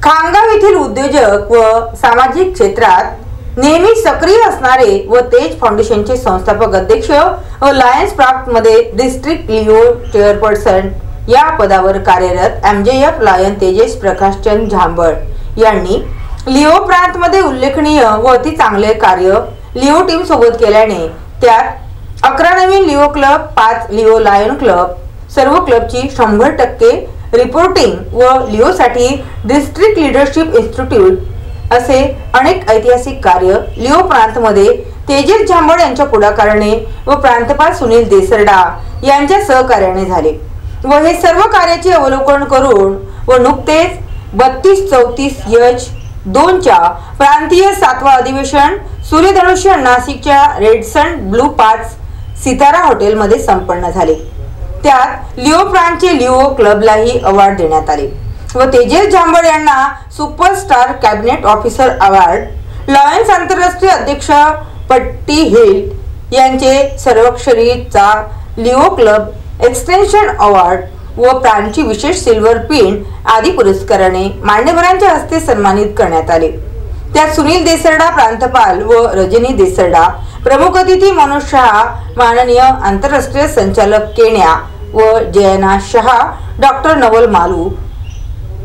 खामगाव येथील उद्योजक व सामाजिक क्षेत्रात नेहमी सक्रिय असणारे व तेज फाउंडेशनचे संस्थापक अध्यक्ष व लायन्स प्राप्त मध्ये डिस्ट्रिक्ट लिओ चेअरपर्सन या पदावर कार्यरत एमजेएफ लायन तेजस प्रकाशचंद झांबड यांनी लिओ प्रांत मध्ये उल्लेखनीय व अति चांगले कार्य लिओ टीम सोबत केल्याने त्यात 11 नवीन Leo club, 5 Leo lion club, सर्व क्लबची 100% रिपोर्टिंग व लिओ साठी डिस्ट्रिक्ट लीडरशिप इन्स्टिट्यूट असे अनेक ऐतिहासिक कार्य लिओ प्रांत मध्ये तेजस झांबड यांच्या पुढाकाराने व प्रांतपाल सुनील देसरडा यांच्या सहकार्याने झाले व हे सर्व कार्याचे अवलोकन करून व नुकतेच 32-34-2 च्या प्रांतीय 7वा अधिवेशन सूर्यधनुष्य नाशिकच्या रेडसन ब्लू 5 सितारा हॉटेल मध्ये संपन्न झाले। त्यात लिओ प्रांतचे लिओ क्लबलाही अवॉर्ड देण्यात आले व तेजस झांबड यांना superstar cabinet officer award, Lions आंतरराष्ट्रीय अध्यक्ष पट्टी हिल यांचे सर्वाक्षरीचा लिओ क्लब एक्सटेन्शन अवॉर्ड व प्रांतची विशेष सिल्वर पिन आदी पुरस्काराने मान्यवरांच्या हस्ते सन्मानित करण्यात आले। त्यात सुनील देसरडा प्रांतपाल व रजनी देसरडा प्रमुख अतिथी, मनोज शहा माननीय आंतरराष्ट्रीय संचालक केन्या व जयना शहा, डॉक्टर नवल मालू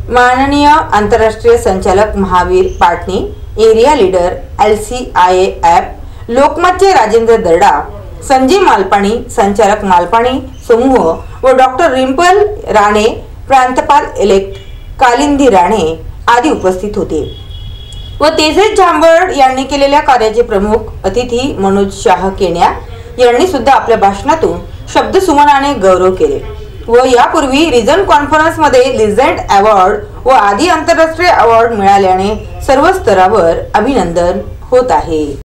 माननीय आंतरराष्ट्रीय संचालक Mahavir Patni, area leader LCIAF लोकमतचे राजेंद्र दर्डा, संजय मालपाणी संचालक मालपाणी समूह व डॉक्टर रिंपल राणे प्रांतपाल इलेक्ट कालिंदी राणे आदी उपस्थित होते व तेजस झांबड यांनी केलेल्या कार्याचे प्रमुख अतिथी मनोज शाह केन्या यांनी सुद्धा आपल्या भाषणातून शब्दसुमनाने गौरव केले व यापूर्वी रिजन कॉन्फरन्स मध्ये लिजेंड अवॉर्ड व आदी आंतरराष्ट्रीय अवॉर्ड मिळाल्याने सर्व स्तरावर अभिनंदन होत आहे।